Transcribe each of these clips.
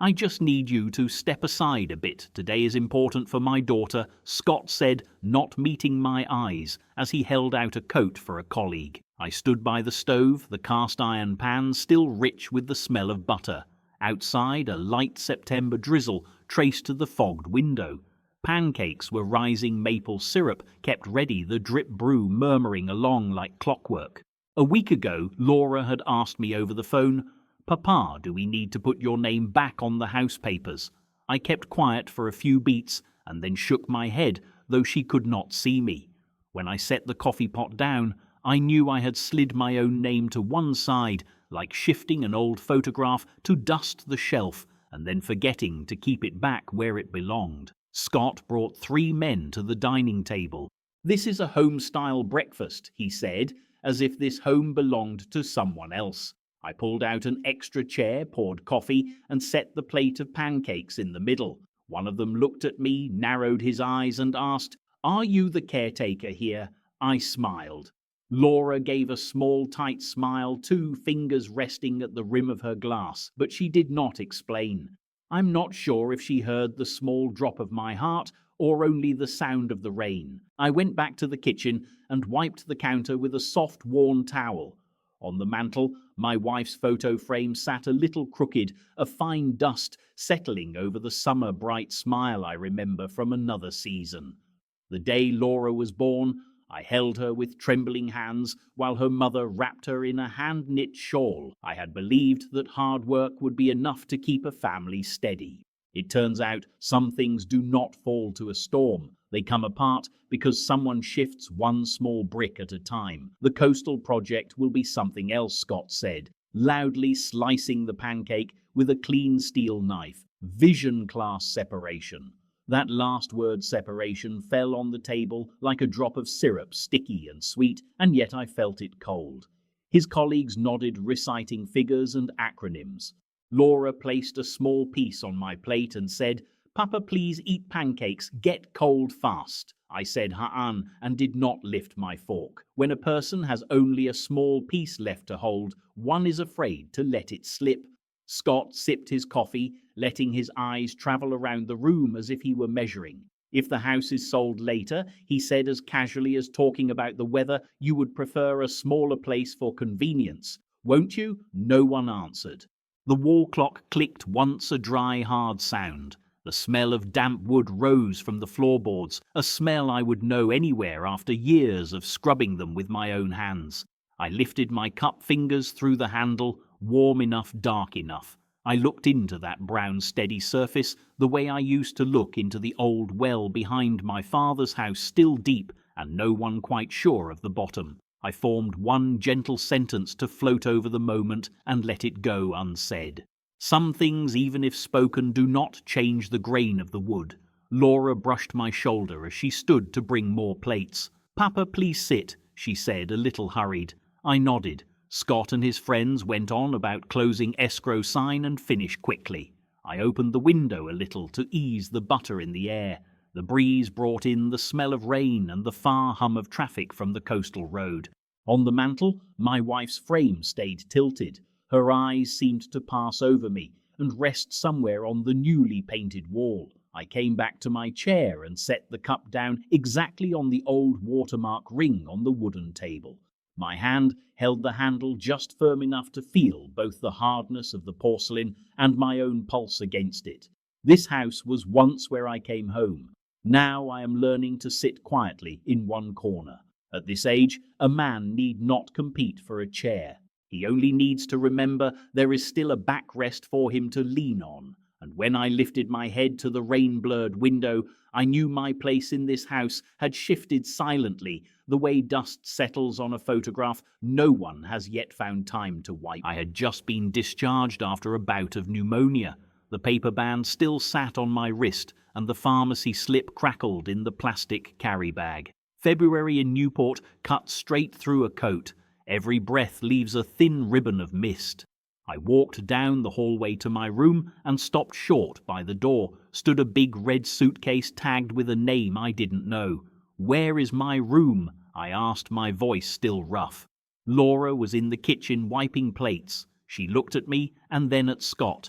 "I just need you to step aside a bit. Today is important for my daughter," Scott said, not meeting my eyes, as he held out a coat for a colleague. I stood by the stove, the cast-iron pan still rich with the smell of butter. Outside, a light September drizzle traced the fogged window. Pancakes were rising maple syrup, kept ready, the drip brew murmuring along like clockwork. A week ago, Laura had asked me over the phone, "Papa, do we need to put your name back on the house papers?" I kept quiet for a few beats and then shook my head, though she could not see me. When I set the coffee pot down, I knew I had slid my own name to one side, like shifting an old photograph to dust the shelf and then forgetting to keep it back where it belonged. Scott brought 3 men to the dining table. "This is a home-style breakfast," he said, as if this home belonged to someone else. I pulled out an extra chair, poured coffee, and set the plate of pancakes in the middle. One of them looked at me, narrowed his eyes, and asked, "Are you the caretaker here?" I smiled. Laura gave a small, tight smile, 2 fingers resting at the rim of her glass, but she did not explain. I'm not sure if she heard the small drop of my heart or only the sound of the rain. I went back to the kitchen and wiped the counter with a soft, worn towel. On the mantel, my wife's photo frame sat a little crooked, a fine dust settling over the summer bright smile I remember from another season. The day Laura was born, I held her with trembling hands while her mother wrapped her in a hand-knit shawl. I had believed that hard work would be enough to keep a family steady. It turns out some things do not fall to a storm. They come apart because someone shifts one small brick at a time. The coastal project will be something else, Scott said, loudly slicing the pancake with a clean steel knife. Vision class separation. That last word, separation, fell on the table like a drop of syrup, sticky and sweet, and yet I felt it cold. His colleagues nodded, reciting figures and acronyms. Laura placed a small piece on my plate and said, "Papa, please eat pancakes, get cold fast." I said ha'an and did not lift my fork. When a person has only a small piece left to hold, one is afraid to let it slip. Scott sipped his coffee, letting his eyes travel around the room as if he were measuring. "If the house is sold later," he said as casually as talking about the weather, "you would prefer a smaller place for convenience, won't you?" No one answered. The wall clock clicked once, a dry, hard sound. The smell of damp wood rose from the floorboards, a smell I would know anywhere after years of scrubbing them with my own hands. I lifted my cup fingers through the handle, warm enough, dark enough. I looked into that brown steady surface the way I used to look into the old well behind my father's house, still deep and no one quite sure of the bottom. I formed one gentle sentence to float over the moment and let it go unsaid. Some things, even if spoken, do not change the grain of the wood. Laura brushed my shoulder as she stood to bring more plates. "Papa, please sit," she said, a little hurried. I nodded. Scott and his friends went on about closing escrow sign and finished quickly. I opened the window a little to ease the butter in the air. The breeze brought in the smell of rain and the far hum of traffic from the coastal road. On the mantel, my wife's frame stayed tilted. Her eyes seemed to pass over me and rest somewhere on the newly painted wall. I came back to my chair and set the cup down exactly on the old watermark ring on the wooden table. My hand held the handle just firm enough to feel both the hardness of the porcelain and my own pulse against it. This house was once where I came home. Now I am learning to sit quietly in one corner. At this age, a man need not compete for a chair. He only needs to remember there is still a backrest for him to lean on. And when I lifted my head to the rain-blurred window, I knew my place in this house had shifted silently, the way dust settles on a photograph no one has yet found time to wipe. I had just been discharged after a bout of pneumonia. The paper band still sat on my wrist, and the pharmacy slip crackled in the plastic carry bag. February in Newport cut straight through a coat. Every breath leaves a thin ribbon of mist. I walked down the hallway to my room and stopped short by the door. Stood a big red suitcase tagged with a name I didn't know. "Where is my room?" I asked, my voice still rough. Laura was in the kitchen wiping plates. She looked at me and then at Scott.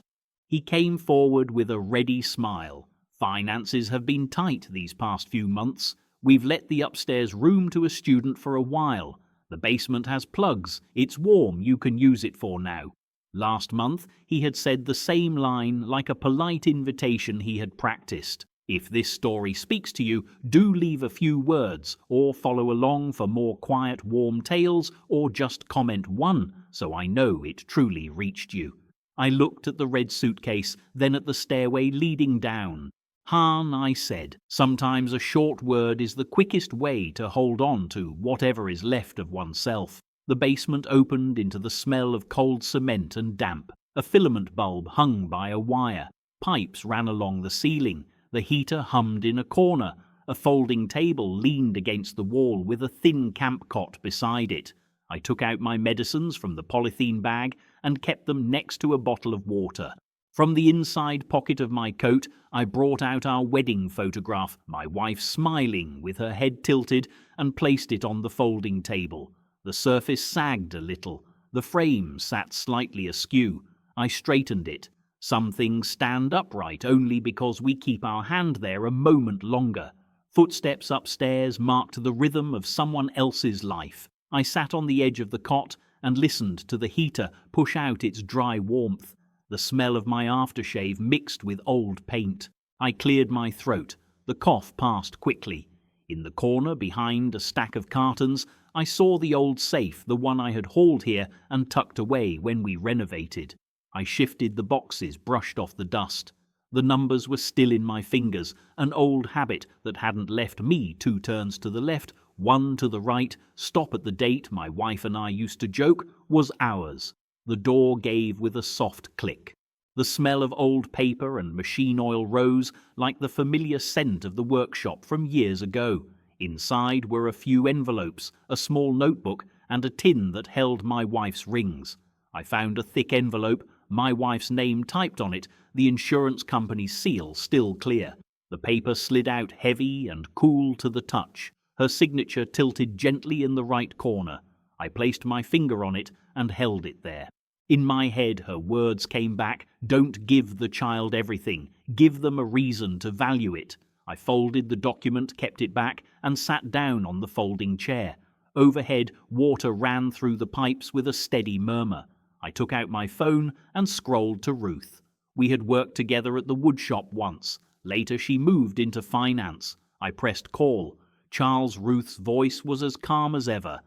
He came forward with a ready smile. Finances have been tight these past few months. We've let the upstairs room to a student for a while. The basement has plugs. It's warm. You can use it for now. Last month, he had said the same line like a polite invitation he had practiced. If this story speaks to you, do leave a few words or follow along for more quiet, warm tales, or just comment one so I know it truly reached you. I looked at the red suitcase, then at the stairway leading down. Han, I said, sometimes a short word is the quickest way to hold on to whatever is left of oneself. The basement opened into the smell of cold cement and damp. A filament bulb hung by a wire. Pipes ran along the ceiling. The heater hummed in a corner. A folding table leaned against the wall with a thin camp cot beside it. I took out my medicines from the polythene bag and kept them next to a bottle of water. From the inside pocket of my coat, I brought out our wedding photograph, my wife smiling with her head tilted, and placed it on the folding table. The surface sagged a little. The frame sat slightly askew. I straightened it. Some things stand upright only because we keep our hand there a moment longer. Footsteps upstairs marked the rhythm of someone else's life. I sat on the edge of the cot and listened to the heater push out its dry warmth. The smell of my aftershave mixed with old paint. I cleared my throat. The cough passed quickly. In the corner behind a stack of cartons, I saw the old safe, the one I had hauled here and tucked away when we renovated. I shifted the boxes, brushed off the dust. The numbers were still in my fingers, an old habit that hadn't left me 2 turns to the left, 1 to the right, stop at the date my wife and I used to joke, was ours. The door gave with a soft click. The smell of old paper and machine oil rose like the familiar scent of the workshop from years ago. Inside were a few envelopes, a small notebook, and a tin that held my wife's rings. I found a thick envelope, my wife's name typed on it, the insurance company's seal still clear. The paper slid out heavy and cool to the touch. Her signature tilted gently in the right corner. I placed my finger on it and held it there. In my head, her words came back, "Don't give the child everything. Give them a reason to value it." I folded the document, kept it back, and sat down on the folding chair. Overhead, water ran through the pipes with a steady murmur. I took out my phone and scrolled to Ruth. We had worked together at the woodshop once. Later she moved into finance. I pressed call. Charles Ruth's voice was as calm as ever.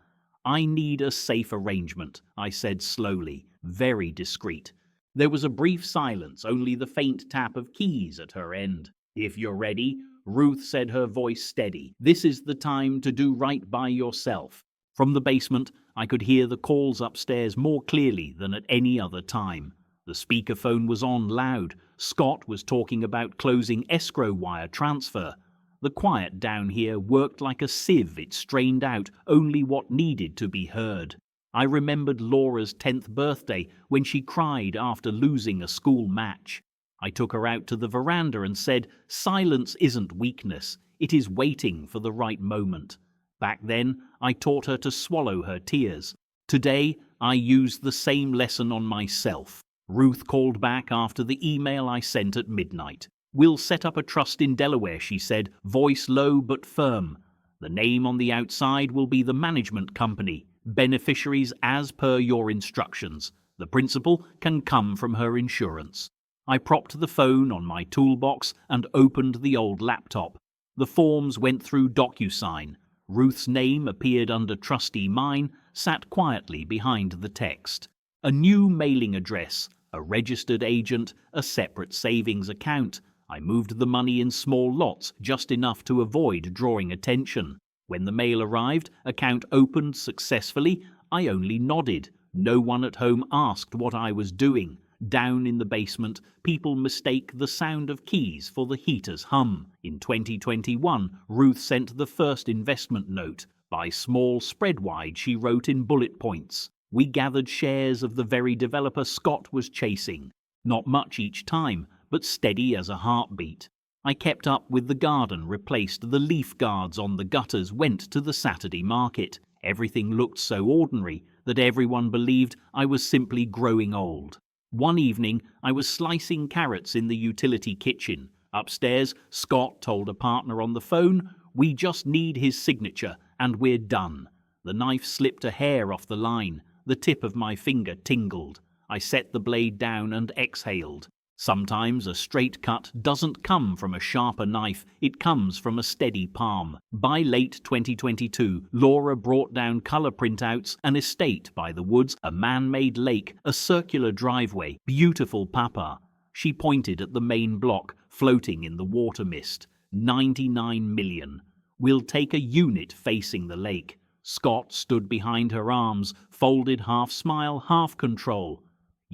"I need a safe arrangement," I said slowly, very discreet. There was a brief silence, only the faint tap of keys at her end. "If you're ready," Ruth said, her voice steady. "This is the time to do right by yourself." From the basement, I could hear the calls upstairs more clearly than at any other time. The speakerphone was on loud. Scott was talking about closing escrow wire transfer. The quiet down here worked like a sieve. It strained out only what needed to be heard. I remembered Laura's 10th birthday when she cried after losing a school match. I took her out to the veranda and said, "Silence isn't weakness. It is waiting for the right moment." Back then, I taught her to swallow her tears. Today, I used the same lesson on myself. Ruth called back after the email I sent at midnight. "We'll set up a trust in Delaware," she said, voice low but firm. "The name on the outside will be the management company. Beneficiaries as per your instructions. The principal can come from her insurance." I propped the phone on my toolbox and opened the old laptop. The forms went through DocuSign. Ruth's name appeared under trustee mine, sat quietly behind the text. A new mailing address, a registered agent, a separate savings account. I moved the money in small lots, just enough to avoid drawing attention. When the mail arrived, account opened successfully, I only nodded. No one at home asked what I was doing. Down in the basement, people mistake the sound of keys for the heater's hum. In 2021, Ruth sent the first investment note. "Buy small, spread wide," she wrote in bullet points. We gathered shares of the very developer Scott was chasing. Not much each time, but steady as a heartbeat. I kept up with the garden, replaced the leaf guards on the gutters, went to the Saturday market. Everything looked so ordinary that everyone believed I was simply growing old. One evening, I was slicing carrots in the utility kitchen. Upstairs, Scott told a partner on the phone, "We just need his signature, and we're done." The knife slipped a hair off the line. The tip of my finger tingled. I set the blade down and exhaled. Sometimes a straight cut doesn't come from a sharper knife, it comes from a steady palm. By late 2022, Laura brought down colour printouts, an estate by the woods, a man-made lake, a circular driveway, beautiful papa. She pointed at the main block, floating in the water mist. 99 million. We'll take a unit facing the lake. Scott stood behind her arms, folded half smile, half control.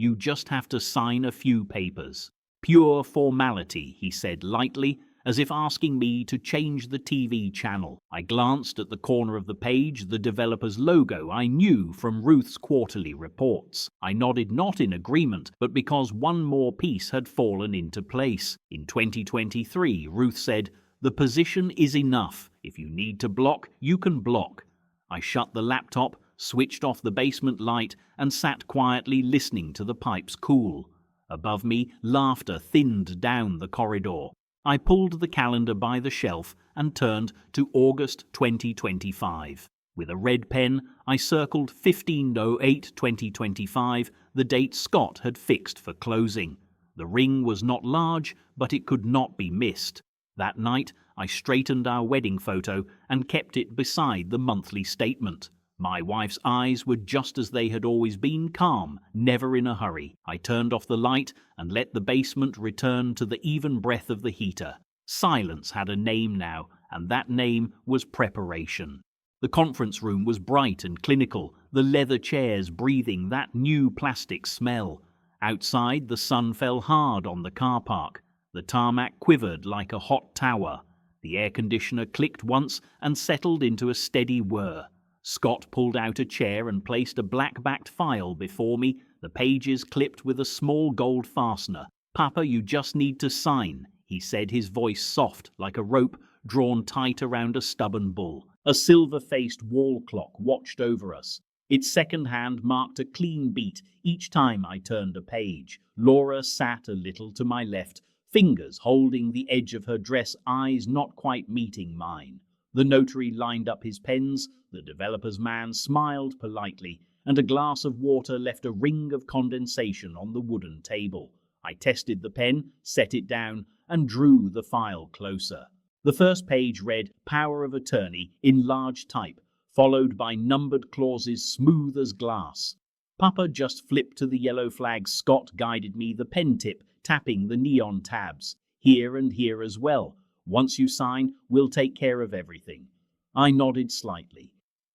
You just have to sign a few papers. Pure formality, he said lightly, as if asking me to change the TV channel. I glanced at the corner of the page, the developer's logo I knew from Ruth's quarterly reports. I nodded not in agreement, but because one more piece had fallen into place. In 2023, Ruth said, "The position is enough. If you need to block, you can block." I shut the laptop, switched off the basement light, and sat quietly listening to the pipes cool. Above me, laughter thinned down the corridor. I pulled the calendar by the shelf and turned to August 2025. With a red pen, I circled 15/08/2025, the date Scott had fixed for closing. The ring was not large, but it could not be missed. That night, I straightened our wedding photo and kept it beside the monthly statement. My wife's eyes were just as they had always been, calm, never in a hurry. I turned off the light and let the basement return to the even breath of the heater. Silence had a name now, and that name was preparation. The conference room was bright and clinical, the leather chairs breathing that new plastic smell. Outside, the sun fell hard on the car park. The tarmac quivered like a hot tower. The air conditioner clicked once and settled into a steady whir. Scott pulled out a chair and placed a black-backed file before me, the pages clipped with a small gold fastener. "Papa, you just need to sign," he said, his voice soft like a rope drawn tight around a stubborn bull. A silver-faced wall clock watched over us. Its second hand marked a clean beat each time I turned a page. Laura sat a little to my left, fingers holding the edge of her dress, eyes not quite meeting mine. The notary lined up his pens, the developer's man smiled politely, and a glass of water left a ring of condensation on the wooden table. I tested the pen, set it down, and drew the file closer. The first page read, "Power of Attorney," in large type, followed by numbered clauses smooth as glass. Papa just flipped to the yellow flag. Scott guided me, the pen tip tapping the neon tabs. "Here and here as well. Once you sign, we'll take care of everything." I nodded slightly.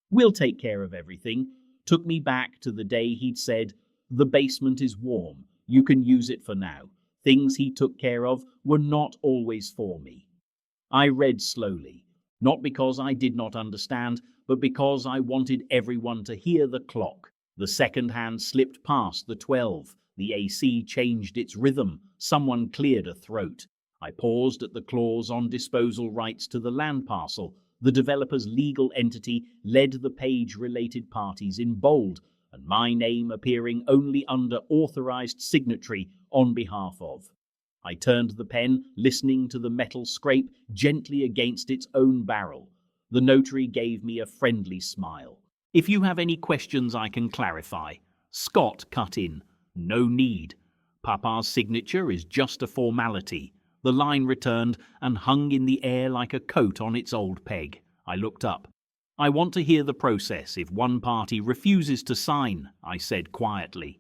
"We'll take care of everything" took me back to the day he'd said, "The basement is warm. You can use it for now." Things he took care of were not always for me. I read slowly, not because I did not understand, but because I wanted everyone to hear the clock. The second hand slipped past the 12. The AC changed its rhythm. Someone cleared a throat. I paused at the clause on disposal rights to the land parcel. The developer's legal entity led the page-related parties in bold, and my name appearing only under authorized signatory on behalf of. I turned the pen, listening to the metal scrape gently against its own barrel. The notary gave me a friendly smile. "If you have any questions I can clarify." Scott cut in. "No need. Papa's signature is just a formality." The line returned and hung in the air like a coat on its old peg. I looked up. "I want to hear the process if one party refuses to sign," I said quietly.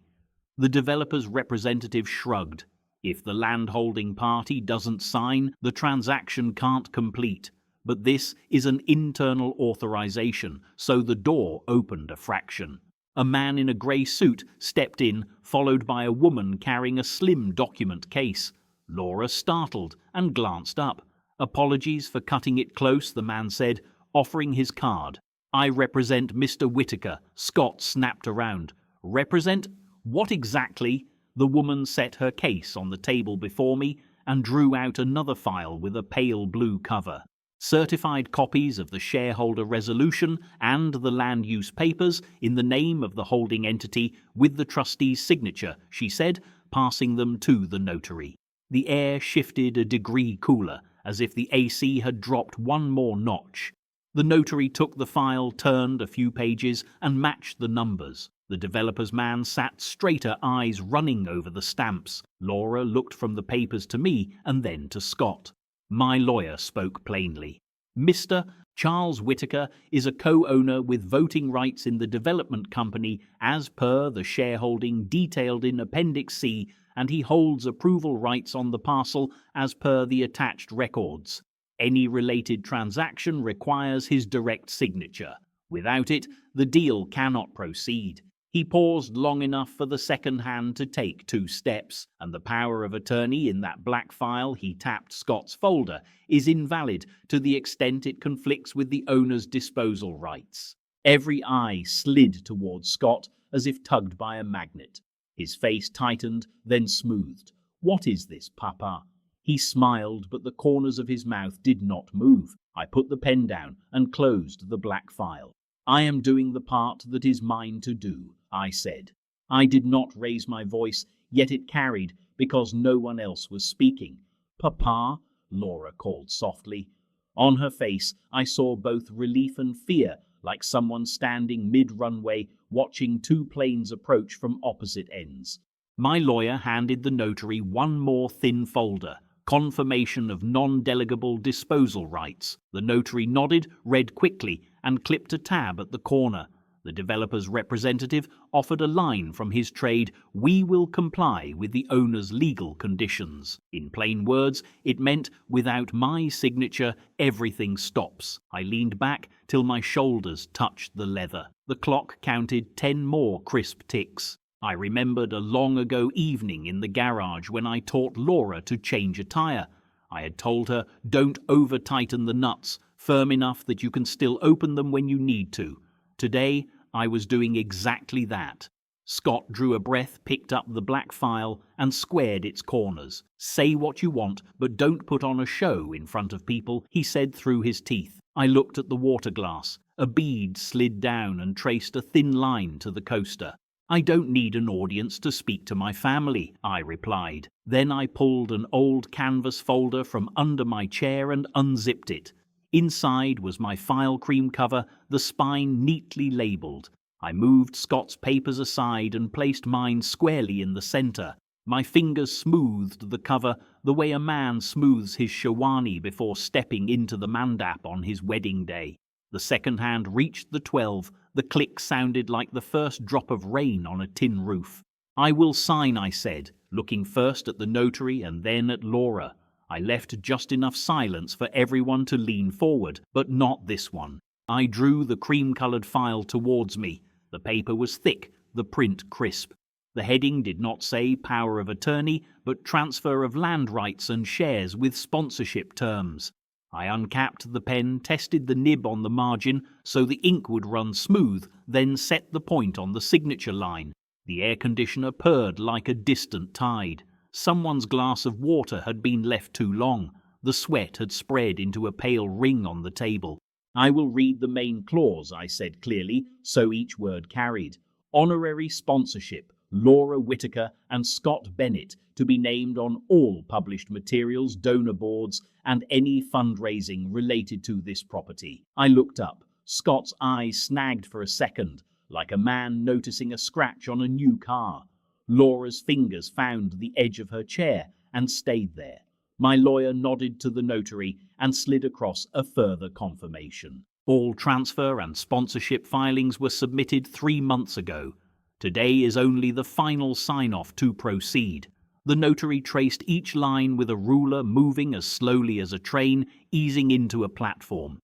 The developer's representative shrugged. "If the landholding party doesn't sign, the transaction can't complete. But this is an internal authorization, so the door opened a fraction." A man in a grey suit stepped in, followed by a woman carrying a slim document case. Laura startled and glanced up. "Apologies for cutting it close," the man said, offering his card. "I represent Mr. Whitaker." Scott snapped around. "Represent? What exactly?" The woman set her case on the table before me and drew out another file with a pale blue cover. "Certified copies of the shareholder resolution and the land use papers in the name of the holding entity with the trustee's signature," she said, passing them to the notary. The air shifted a degree cooler, as if the AC had dropped one more notch. The notary took the file, turned a few pages, and matched the numbers. The developer's man sat straighter, eyes running over the stamps. Laura looked from the papers to me and then to Scott. My lawyer spoke plainly. Mr. Charles Whittaker is a co-owner with voting rights in the development company as per the shareholding detailed in Appendix C, and he holds approval rights on the parcel as per the attached records. Any related transaction requires his direct signature. Without it, the deal cannot proceed. He paused long enough for the second hand to take 2 steps, and the power of attorney in that black file he tapped Scott's folder is invalid to the extent it conflicts with the owner's disposal rights. Every eye slid towards Scott as if tugged by a magnet. His face tightened, then smoothed. What is this, Papa? He smiled, but the corners of his mouth did not move. I put the pen down and closed the black file. I am doing the part that is mine to do, I said. I did not raise my voice, yet it carried, because no one else was speaking. Papa, Laura called softly. On her face I saw both relief and fear, like someone standing mid-runway watching 2 planes approach from opposite ends. My lawyer handed the notary one more thin folder, confirmation of non-delegable disposal rights. The notary nodded, read quickly, and clipped a tab at the corner. The developer's representative offered a line from his trade, "We will comply with the owner's legal conditions." In plain words, it meant, without my signature, everything stops. I leaned back till my shoulders touched the leather. The clock counted 10 more crisp ticks. I remembered a long-ago evening in the garage when I taught Laura to change a tire. I had told her, don't over-tighten the nuts, firm enough that you can still open them when you need to. Today, I was doing exactly that. Scott drew a breath, picked up the black file, and squared its corners. "Say what you want, but don't put on a show in front of people," he said through his teeth. I looked at the water glass. A bead slid down and traced a thin line to the coaster. "I don't need an audience to speak to my family," I replied. Then I pulled an old canvas folder from under my chair and unzipped it. Inside was my file cream cover, the spine neatly labelled. I moved Scott's papers aside and placed mine squarely in the centre. My fingers smoothed the cover the way a man smooths his shawani before stepping into the mandap on his wedding day. The second hand reached the 12. The click sounded like the first drop of rain on a tin roof. "I will sign," I said, looking first at the notary and then at Laura. I left just enough silence for everyone to lean forward, but not this one. I drew the cream-coloured file towards me. The paper was thick, the print crisp. The heading did not say power of attorney, but transfer of land rights and shares with sponsorship terms. I uncapped the pen, tested the nib on the margin so the ink would run smooth, then set the point on the signature line. The air conditioner purred like a distant tide. Someone's glass of water had been left too long. The sweat had spread into a pale ring on the table. "I will read the main clause," I said clearly, so each word carried. "Honorary sponsorship, Laura Whittaker and Scott Bennett, to be named on all published materials, donor boards, and any fundraising related to this property." I looked up. Scott's eyes snagged for a second, like a man noticing a scratch on a new car. Laura's fingers found the edge of her chair and stayed there. My lawyer nodded to the notary and slid across a further confirmation. All transfer and sponsorship filings were submitted 3 months ago. Today is only the final sign-off to proceed. The notary traced each line with a ruler moving as slowly as a train, easing into a platform.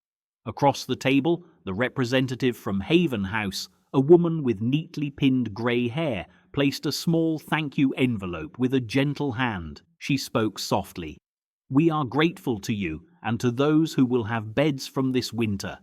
Across the table, the representative from Haven House, a woman with neatly pinned grey hair, placed a small thank-you envelope with a gentle hand. She spoke softly. "We are grateful to you and to those who will have beds from this winter."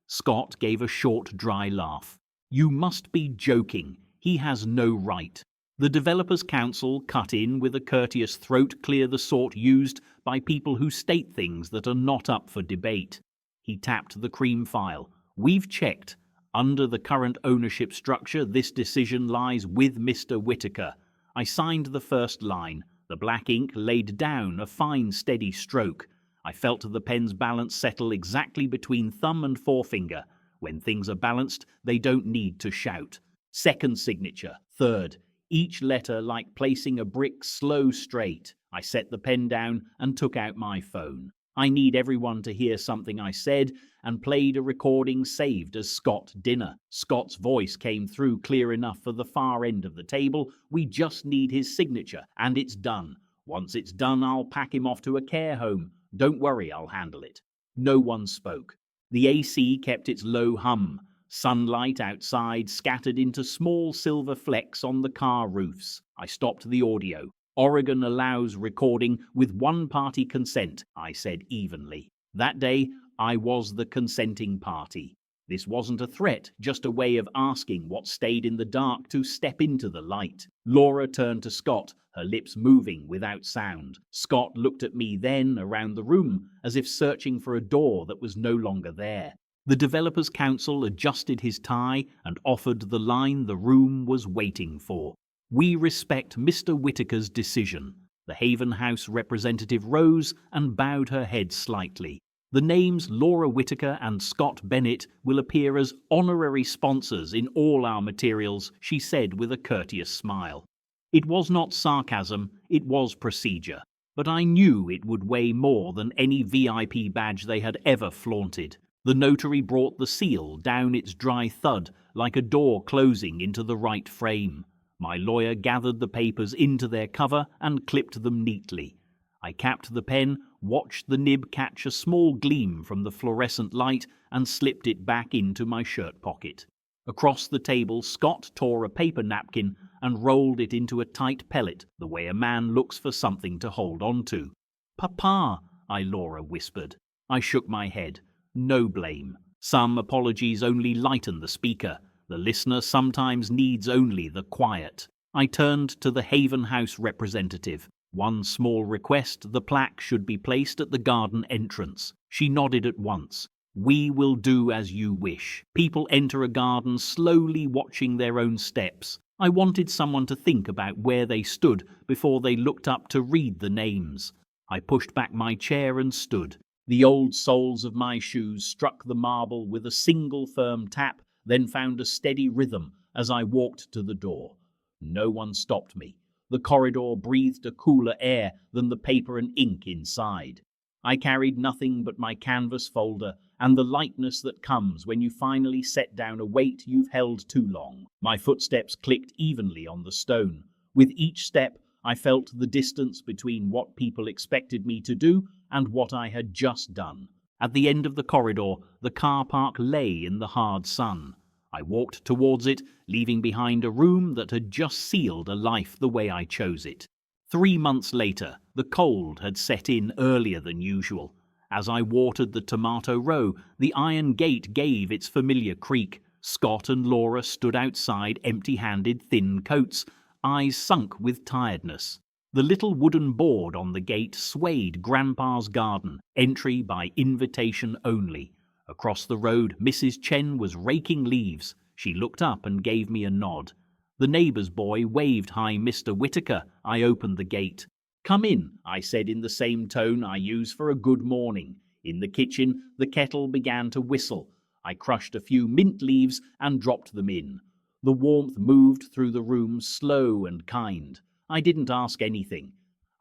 Scott gave a short, dry laugh. "You must be joking. He has no right." The Developers' Council cut in with a courteous throat clear, the sort used by people who state things that are not up for debate. He tapped the cream file. "We've checked. Under the current ownership structure, this decision lies with Mr. Whittaker. I signed the first line. The black ink laid down a fine, steady stroke. I felt the pen's balance settle exactly between thumb and forefinger. When things are balanced, they don't need to shout. Second signature, third, each letter like placing a brick slow straight. I set the pen down and took out my phone. I need everyone to hear something I said, and played a recording saved as Scott Dinner. Scott's voice came through clear enough for the far end of the table. We just need his signature, and it's done. Once it's done, I'll pack him off to a care home. Don't worry, I'll handle it. No one spoke. The AC kept its low hum. Sunlight outside scattered into small silver flecks on the car roofs. I stopped the audio. Oregon allows recording with one-party consent, I said evenly. That day, I was the consenting party. This wasn't a threat, just a way of asking what stayed in the dark to step into the light. Laura turned to Scott, her lips moving without sound. Scott looked at me then around the room, as if searching for a door that was no longer there. The Developers Council adjusted his tie and offered the line the room was waiting for. We respect Mr. Whitaker's decision. The Haven House representative rose and bowed her head slightly. The names Laura Whitaker and Scott Bennett will appear as honorary sponsors in all our materials, she said with a courteous smile. It was not sarcasm, it was procedure, but I knew it would weigh more than any VIP badge they had ever flaunted. The notary brought the seal down its dry thud like a door closing into the right frame. My lawyer gathered the papers into their cover and clipped them neatly. I capped the pen, watched the nib catch a small gleam from the fluorescent light, and slipped it back into my shirt pocket. Across the table, Scott tore a paper napkin and rolled it into a tight pellet, the way a man looks for something to hold on to. "Papa," Laura whispered. I shook my head. No blame. Some apologies only lighten the speaker. The listener sometimes needs only the quiet. I turned to the Haven House representative. One small request: the plaque should be placed at the garden entrance. She nodded at once. We will do as you wish. People enter a garden slowly watching their own steps. I wanted someone to think about where they stood before they looked up to read the names. I pushed back my chair and stood. The old soles of my shoes struck the marble with a single firm tap, then found a steady rhythm as I walked to the door. No one stopped me. The corridor breathed a cooler air than the paper and ink inside. I carried nothing but my canvas folder and the lightness that comes when you finally set down a weight you've held too long. My footsteps clicked evenly on the stone. With each step, I felt the distance between what people expected me to do and what I had just done. At the end of the corridor, the car park lay in the hard sun. I walked towards it, leaving behind a room that had just sealed a life the way I chose it. 3 months later, the cold had set in earlier than usual. As I watered the tomato row, the iron gate gave its familiar creak. Scott and Laura stood outside, empty-handed, thin coats, eyes sunk with tiredness. The little wooden board on the gate swayed Grandpa's garden, entry by invitation only. Across the road, Mrs. Chen was raking leaves. She looked up and gave me a nod. The neighbour's boy waved hi, Mr. Whitaker. I opened the gate. Come in, I said in the same tone I use for a good morning. In the kitchen, the kettle began to whistle. I crushed a few mint leaves and dropped them in. The warmth moved through the room, slow and kind. I didn't ask anything.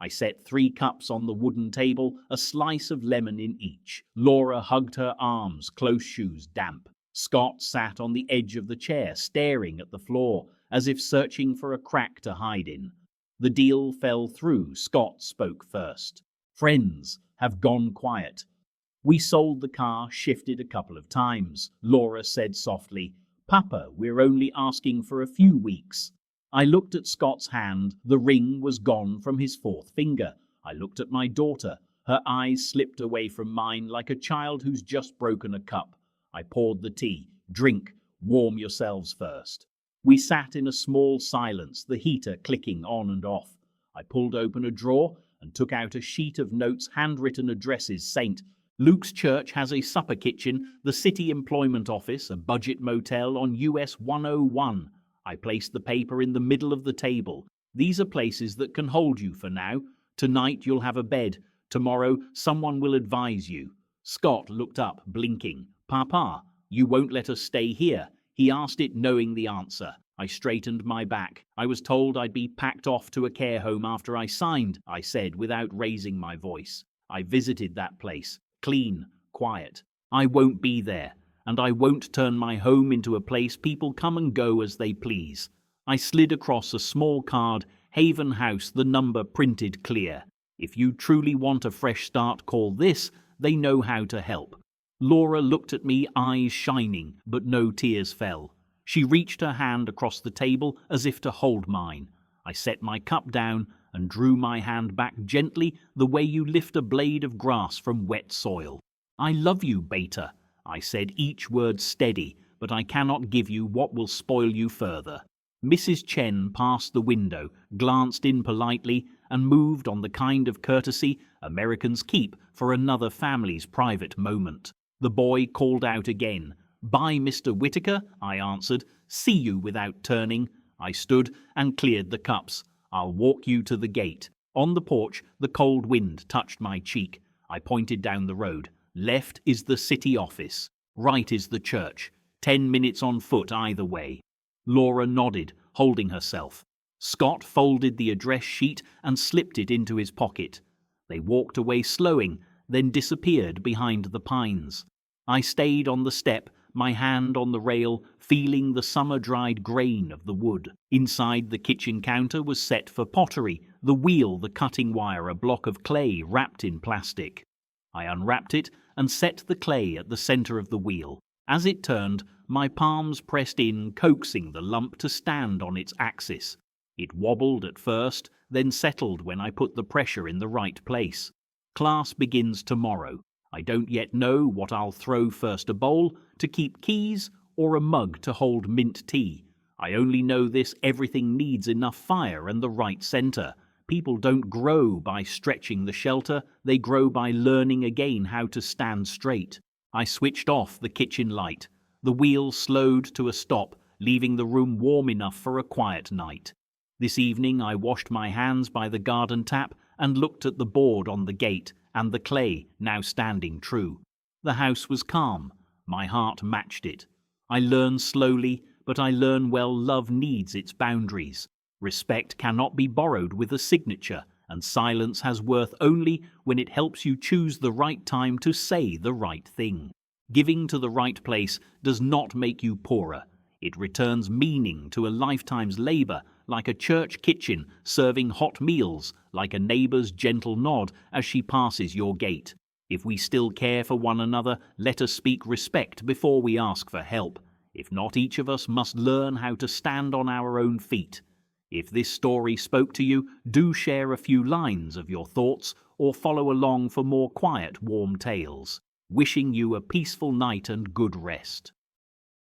I set 3 cups on the wooden table, a slice of lemon in each. Laura hugged her arms, close shoes damp. Scott sat on the edge of the chair, staring at the floor, as if searching for a crack to hide in. The deal fell through. Scott spoke first. Friends have gone quiet. We sold the car, shifted a couple of times. Laura said softly, Papa, we're only asking for a few weeks. I looked at Scott's hand. The ring was gone from his 4th finger. I looked at my daughter. Her eyes slipped away from mine like a child who's just broken a cup. I poured the tea. Drink. Warm yourselves first. We sat in a small silence, the heater clicking on and off. I pulled open a drawer and took out a sheet of notes, handwritten addresses, St. Luke's Church has a supper kitchen, the City Employment Office, a budget motel on US 101. I placed the paper in the middle of the table. These are places that can hold you for now. Tonight you'll have a bed. Tomorrow someone will advise you. Scott looked up, blinking. Papa, you won't let us stay here? He asked it, knowing the answer. I straightened my back. I was told I'd be packed off to a care home after I signed, I said without raising my voice. I visited that place. Clean, quiet. I won't be there, and I won't turn my home into a place people come and go as they please. I slid across a small card, Haven House, the number printed clear. If you truly want a fresh start, call this. They know how to help. Laura looked at me, eyes shining, but no tears fell. She reached her hand across the table as if to hold mine. I set my cup down and drew my hand back gently, the way you lift a blade of grass from wet soil. I love you, Beta, I said, each word steady, but I cannot give you what will spoil you further. Mrs. Chen passed the window, glanced in politely, and moved on the kind of courtesy Americans keep for another family's private moment. The boy called out again. Bye, Mr. Whitaker, I answered. See you without turning. I stood and cleared the cups. I'll walk you to the gate. On the porch, the cold wind touched my cheek. I pointed down the road. Left is the city office. Right is the church. 10 minutes on foot either way. Laura nodded, holding herself. Scott folded the address sheet and slipped it into his pocket. They walked away slowing, then disappeared behind the pines. I stayed on the step, my hand on the rail, feeling the summer-dried grain of the wood. Inside, the kitchen counter was set for pottery, the wheel, the cutting wire, a block of clay wrapped in plastic. I unwrapped it and set the clay at the center of the wheel. As it turned, my palms pressed in, coaxing the lump to stand on its axis. It wobbled at first, then settled when I put the pressure in the right place. Class begins tomorrow. I don't yet know what I'll throw first, a bowl to keep keys or a mug to hold mint tea. I only know this: everything needs enough fire and the right center. People don't grow by stretching the shelter, they grow by learning again how to stand straight. I switched off the kitchen light. The wheel slowed to a stop, leaving the room warm enough for a quiet night. This evening I washed my hands by the garden tap and looked at the board on the gate and the clay now standing true. The house was calm. My heart matched it. I learn slowly, but I learn well love needs its boundaries. Respect cannot be borrowed with a signature, and silence has worth only when it helps you choose the right time to say the right thing. Giving to the right place does not make you poorer. It returns meaning to a lifetime's labor, like a church kitchen serving hot meals, like a neighbor's gentle nod as she passes your gate. If we still care for one another, let us speak respect before we ask for help. If not, each of us must learn how to stand on our own feet. If this story spoke to you, do share a few lines of your thoughts or follow along for more quiet, warm tales. Wishing you a peaceful night and good rest.